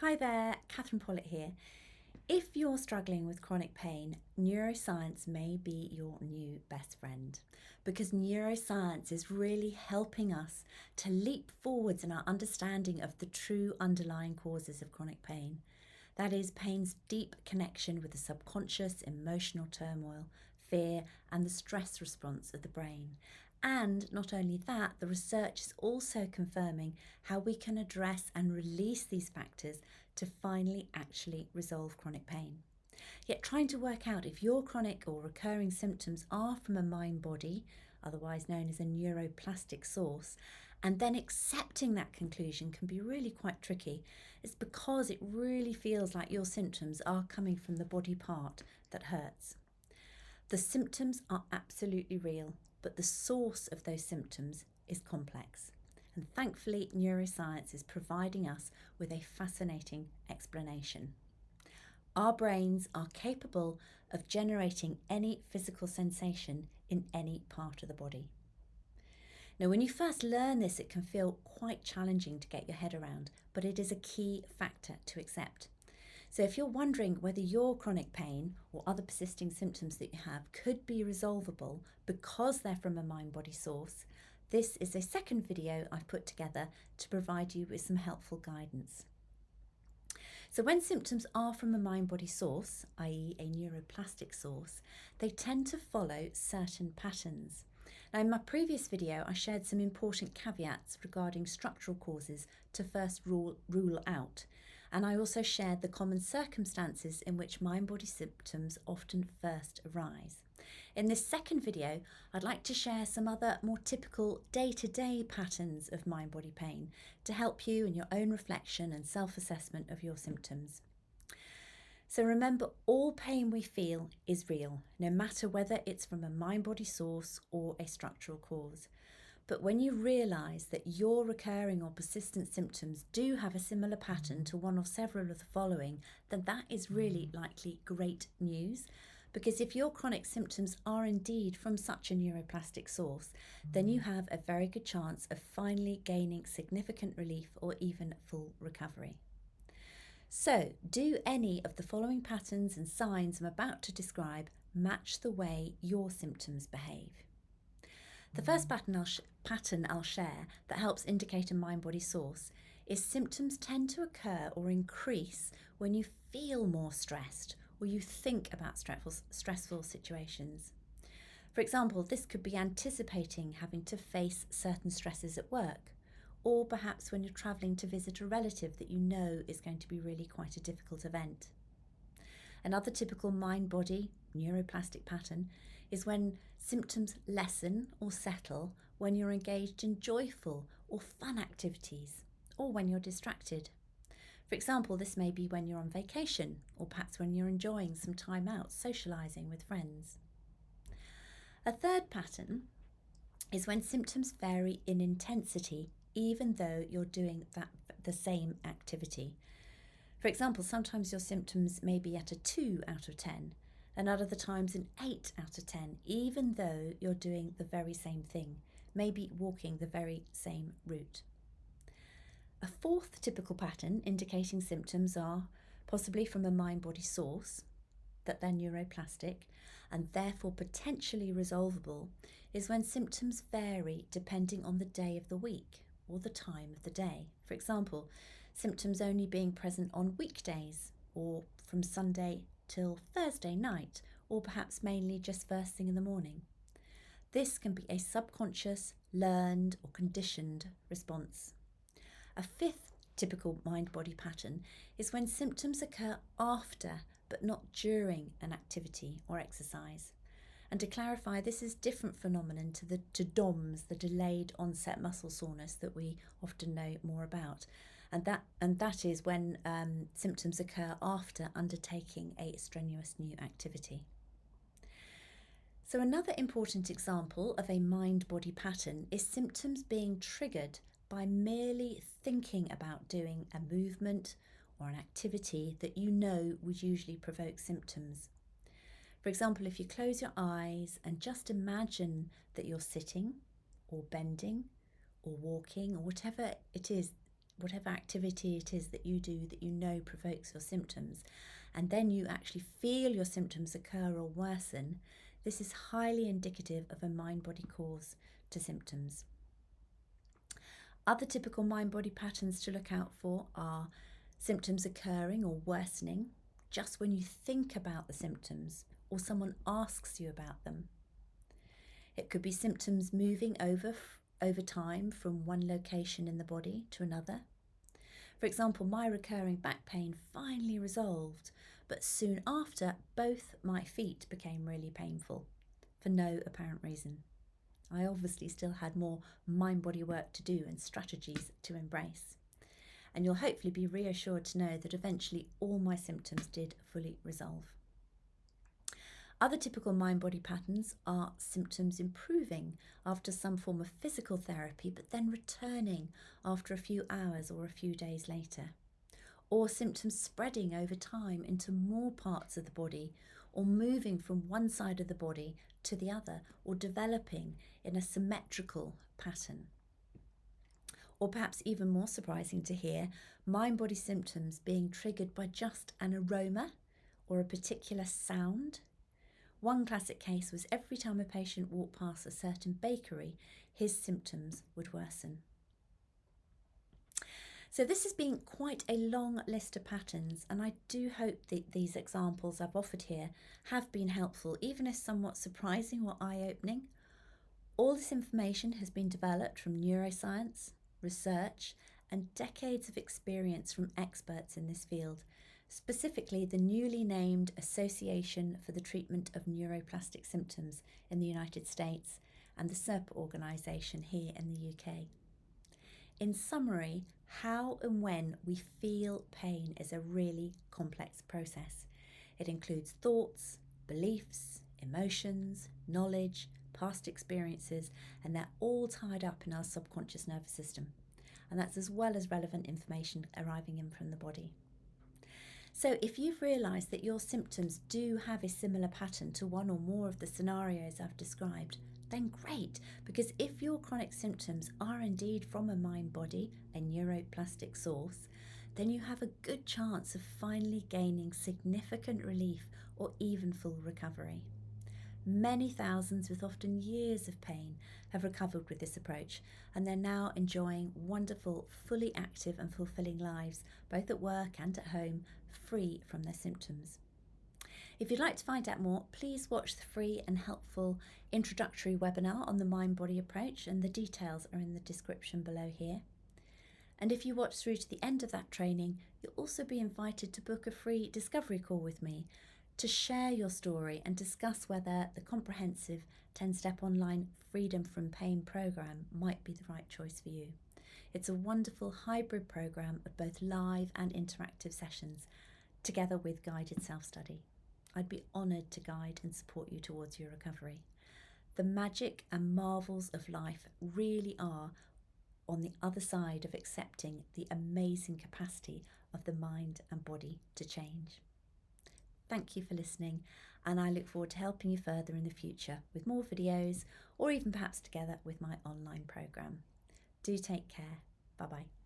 Hi there, Catherine Pollitt here. If you're struggling with chronic pain, neuroscience may be your new best friend because neuroscience is really helping us to leap forwards in our understanding of the true underlying causes of chronic pain. That is, pain's deep connection with the subconscious, emotional turmoil, fear, and the stress response of the brain. And not only that, the research is also confirming how we can address and release these factors to finally actually resolve chronic pain. Yet trying to work out if your chronic or recurring symptoms are from a mind-body, otherwise known as a neuroplastic source, and then accepting that conclusion can be really quite tricky. It's because it really feels like your symptoms are coming from the body part that hurts. The symptoms are absolutely real, but the source of those symptoms is complex. And thankfully, neuroscience is providing us with a fascinating explanation. Our brains are capable of generating any physical sensation in any part of the body. Now, when you first learn this, it can feel quite challenging to get your head around, but it is a key factor to accept. So if you're wondering whether your chronic pain or other persisting symptoms that you have could be resolvable because they're from a mind-body source, this is a second video I've put together to provide you with some helpful guidance. So when symptoms are from a mind-body source, i.e. a neuroplastic source, they tend to follow certain patterns. Now, in my previous video, I shared some important caveats regarding structural causes to first rule out. And I also shared the common circumstances in which mind-body symptoms often first arise. In this second video, I'd like to share some other more typical day-to-day patterns of mind-body pain to help you in your own reflection and self-assessment of your symptoms. So remember, all pain we feel is real, no matter whether it's from a mind-body source or a structural cause. But when you realise that your recurring or persistent symptoms do have a similar pattern to one or several of the following, then that is really likely great news. Because if your chronic symptoms are indeed from such a neuroplastic source, then you have a very good chance of finally gaining significant relief or even full recovery. So, do any of the following patterns and signs I'm about to describe match the way your symptoms behave? The first pattern I'll share that helps indicate a mind-body source is symptoms tend to occur or increase when you feel more stressed or you think about stressful situations. For example, this could be anticipating having to face certain stresses at work, or perhaps when you're travelling to visit a relative that you know is going to be really quite a difficult event. Another typical mind-body neuroplastic pattern is when symptoms lessen or settle when you're engaged in joyful or fun activities, or when you're distracted. For example, this may be when you're on vacation, or perhaps when you're enjoying some time out socialising with friends. A third pattern is when symptoms vary in intensity, even though you're doing the same activity. For example, sometimes your symptoms may be at a 2 out of 10, and at other times an 8 out of 10, even though you're doing the very same thing, maybe walking the very same route. A fourth typical pattern indicating symptoms are possibly from a mind-body source, that they're neuroplastic, and therefore potentially resolvable, is when symptoms vary depending on the day of the week or the time of the day. For example, symptoms only being present on weekdays, or from Sunday till Thursday night, or perhaps mainly just first thing in the morning. This can be a subconscious, learned, or conditioned response. A fifth typical mind-body pattern is when symptoms occur after but not during an activity or exercise. And to clarify, this is different phenomenon to DOMS, the delayed onset muscle soreness that we often know more about. And that is when symptoms occur after undertaking a strenuous new activity. So another important example of a mind-body pattern is symptoms being triggered by merely thinking about doing a movement or an activity that you know would usually provoke symptoms. For example, if you close your eyes and just imagine that you're sitting or bending or walking or whatever it is whatever activity it is that you do that you know provokes your symptoms, and then you actually feel your symptoms occur or worsen, this is highly indicative of a mind-body cause to symptoms. Other typical mind-body patterns to look out for are symptoms occurring or worsening just when you think about the symptoms or someone asks you about them. It could be symptoms moving over time from one location in the body to another. For example, my recurring back pain finally resolved, but soon after, both my feet became really painful for no apparent reason. I obviously still had more mind-body work to do and strategies to embrace. And you'll hopefully be reassured to know that eventually all my symptoms did fully resolve. Other typical mind-body patterns are symptoms improving after some form of physical therapy, but then returning after a few hours or a few days later. Or symptoms spreading over time into more parts of the body, or moving from one side of the body to the other, or developing in a symmetrical pattern. Or perhaps even more surprising to hear, mind-body symptoms being triggered by just an aroma or a particular sound. One classic case was every time a patient walked past a certain bakery, his symptoms would worsen. So this has been quite a long list of patterns, and I do hope that these examples I've offered here have been helpful, even if somewhat surprising or eye-opening. All this information has been developed from neuroscience, research, and decades of experience from experts in this field, specifically the newly named Association for the Treatment of Neuroplastic Symptoms in the United States and the SERPA organisation here in the UK. In summary, how and when we feel pain is a really complex process. It includes thoughts, beliefs, emotions, knowledge, past experiences, and they're all tied up in our subconscious nervous system. And that's as well as relevant information arriving in from the body. So if you've realised that your symptoms do have a similar pattern to one or more of the scenarios I've described, then great, because if your chronic symptoms are indeed from a mind-body, a neuroplastic source, then you have a good chance of finally gaining significant relief or even full recovery. Many thousands with often years of pain have recovered with this approach, and they're now enjoying wonderful, fully active and fulfilling lives, both at work and at home, free from their symptoms. If you'd like to find out more, please watch the free and helpful introductory webinar on the mind-body approach, and the details are in the description below here. And if you watch through to the end of that training, you'll also be invited to book a free discovery call with me to share your story and discuss whether the comprehensive 10-step online Freedom from Pain program might be the right choice for you. It's a wonderful hybrid program of both live and interactive sessions, together with guided self-study. I'd be honoured to guide and support you towards your recovery. The magic and marvels of life really are on the other side of accepting the amazing capacity of the mind and body to change. Thank you for listening, and I look forward to helping you further in the future with more videos, or even perhaps together with my online programme. Do take care. Bye-bye.